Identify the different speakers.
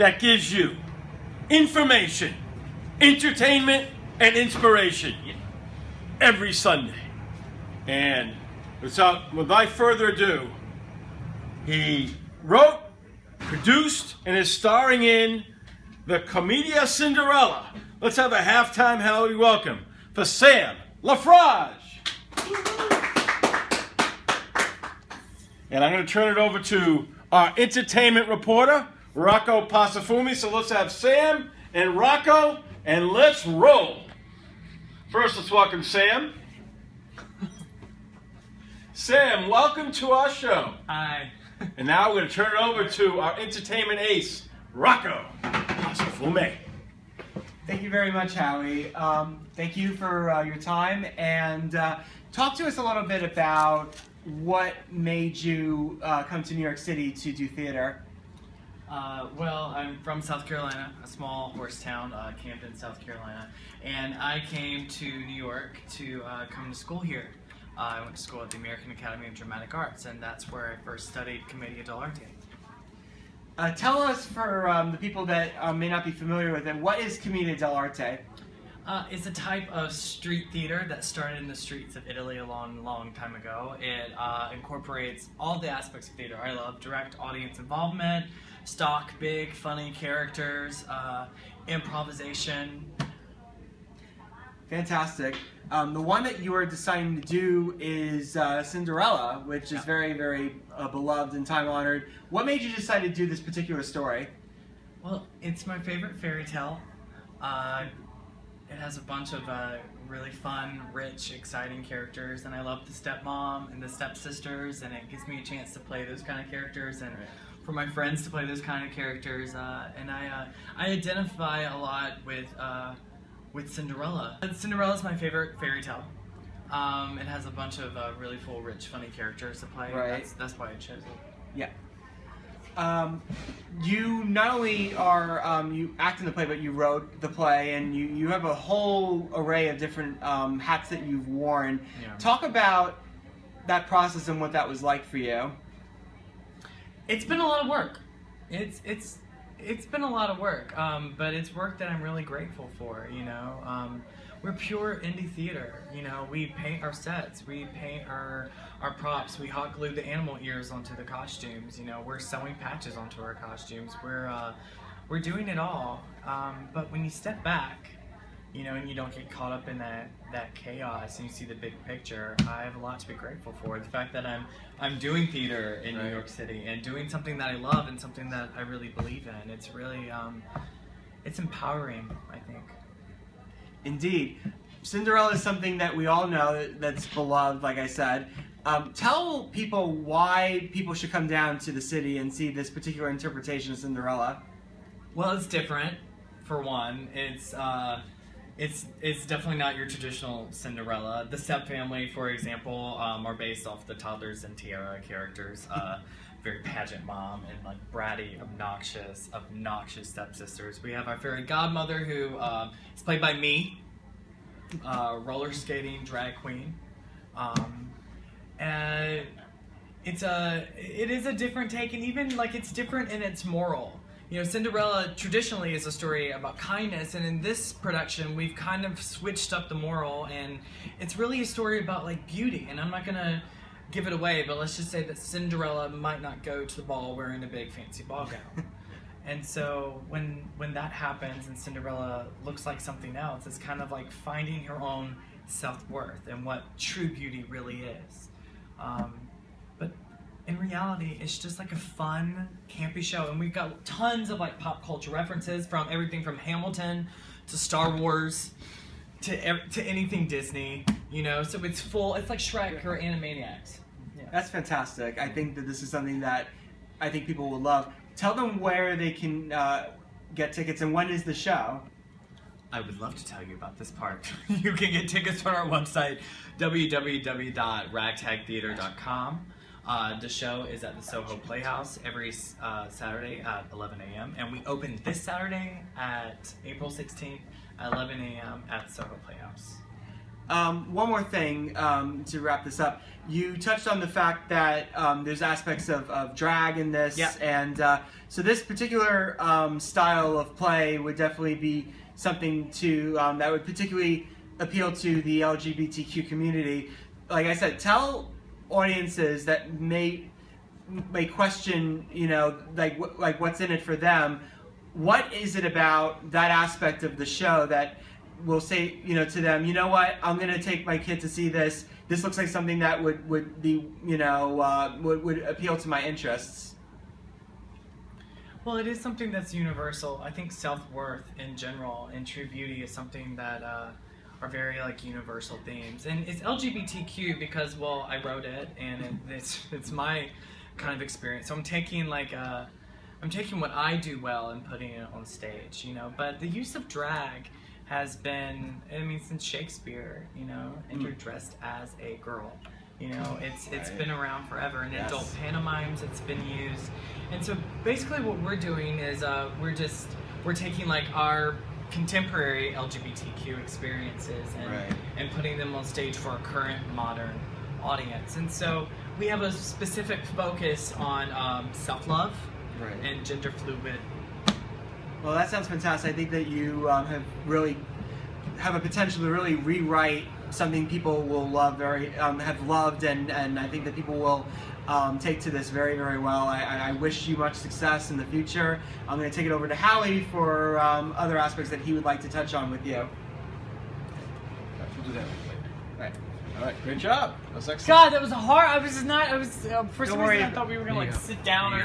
Speaker 1: that gives you information, entertainment, and inspiration every Sunday. And without further ado, he wrote, produced, and is starring in the Commedia Cinderella. Let's have a halftime Howie welcome for Sam LaFrage. And I'm going to turn it over to our entertainment reporter, Rocco Pasafumi. So let's have Sam and Rocco, and let's roll. First, let's welcome Sam. Sam, welcome to our show.
Speaker 2: Hi.
Speaker 1: And now we're going to turn it over to our entertainment ace, Rocco Pasafumi.
Speaker 2: Thank you very much, Howie. Thank you for your time, and talk to us a little bit about what made you come to New York City to do theater.
Speaker 3: Well, I'm from South Carolina, a small horse town, Camden, South Carolina, and I came to New York to come to school here. I went to school at the American Academy of Dramatic Arts, and that's where I first studied Commedia dell'arte.
Speaker 2: Tell us, for the people that may not be familiar with it, what is Commedia dell'arte?
Speaker 3: It's a type of street theater that started in the streets of Italy a long, long time ago. It incorporates all the aspects of theater I love: direct audience involvement, stock, big, funny characters, improvisation.
Speaker 2: Fantastic. The one that you are deciding to do is Cinderella, which is very, very beloved and time-honored. What made you decide to do this particular story?
Speaker 3: Well, it's my favorite fairy tale. It has a bunch of really fun, rich, exciting characters, and I love the stepmom and the stepsisters, and it gives me a chance to play those kind of characters, and for my friends to play those kind of characters, and I identify a lot with Cinderella. Cinderella's my favorite fairy tale. It has a bunch of really full, rich, funny characters to play.
Speaker 2: Right.
Speaker 3: That's why I chose it.
Speaker 2: Yeah. You not only are you act in the play, but you wrote the play, and you have a whole array of different hats that you've worn.
Speaker 3: Yeah.
Speaker 2: Talk about that process and what that was like for you.
Speaker 3: It's been a lot of work. It's been a lot of work, but it's work that I'm really grateful for. You know, we're pure indie theater. You know, we paint our sets, we paint our props, we hot glue the animal ears onto the costumes. You know, we're sewing patches onto our costumes. We're doing it all. But when you step back, you know, and you don't get caught up in that chaos, and you see the big picture, I have a lot to be grateful for. The fact that I'm doing theater in New York City and doing something that I love and something that I really believe in. It's really it's empowering, I think.
Speaker 2: Indeed. Cinderella is something that we all know that's beloved, like I said. Tell people why people should come down to the city and see this particular interpretation of Cinderella.
Speaker 3: Well, it's different, for one. It's definitely not your traditional Cinderella. The Step family, for example, are based off the Toddlers and Tiara characters. Very pageant mom and like bratty, obnoxious stepsisters. We have our fairy godmother, who is played by me, roller skating drag queen, and it is a different take, and even like it's different in its moral. You know, Cinderella traditionally is a story about kindness, and in this production we've kind of switched up the moral, and it's really a story about like beauty. And I'm not gonna give it away, but let's just say that Cinderella might not go to the ball wearing a big fancy ball gown. And so when that happens and Cinderella looks like something else, it's kind of like finding her own self-worth and what true beauty really is. But in reality, it's just like a fun, campy show, and we've got tons of like pop culture references, from everything from Hamilton to Star Wars to anything Disney, you know. So it's full. It's like Shrek or Animaniacs. Yeah.
Speaker 2: That's fantastic. I think that this is something that I think people will love. Tell them where they can get tickets, and when is the show?
Speaker 3: I would love to tell you about this part. You can get tickets on our website, www.ragtagtheater.com. The show is at the Soho Playhouse every Saturday at 11 a.m. And we open this Saturday at April 16th at 11 a.m. at Soho Playhouse.
Speaker 2: one more thing to wrap this up. You touched on the fact that there's aspects of drag in this,
Speaker 3: Yeah.
Speaker 2: and so this particular style of play would definitely be something to that would particularly appeal to the LGBTQ community. Like I said, tell audiences that may question, like what's in it for them. What is it about that aspect of the show that will say, to them, you know what, I'm going to take my kid to see this. This looks like something that would be, would appeal to my interests.
Speaker 3: Well, it is something that's universal. I think self-worth in general and true beauty is something that are very universal themes. And it's LGBTQ because, well, I wrote it and it's my kind of experience. So I'm taking I'm taking what I do well and putting it on stage, But the use of drag has been, since Shakespeare, entered dressed as a girl. It's been around forever. In adult pantomimes, it's been used. And so basically what we're doing is we're taking our contemporary LGBTQ experiences and putting them on stage for a current modern audience. And so we have a specific focus on self-love and gender fluid.
Speaker 2: Well, that sounds fantastic. I think that you have a potential to really rewrite something people will love have loved, and I think that people will take to this very, very well. I wish you much success in the future. I'm going to take it over to Howie for other aspects that he would like to touch on with you.
Speaker 1: We'll do that later. All right, great job. That was excellent.
Speaker 3: God, that was hard. For some
Speaker 2: worry.
Speaker 3: reason I thought we were going to sit down or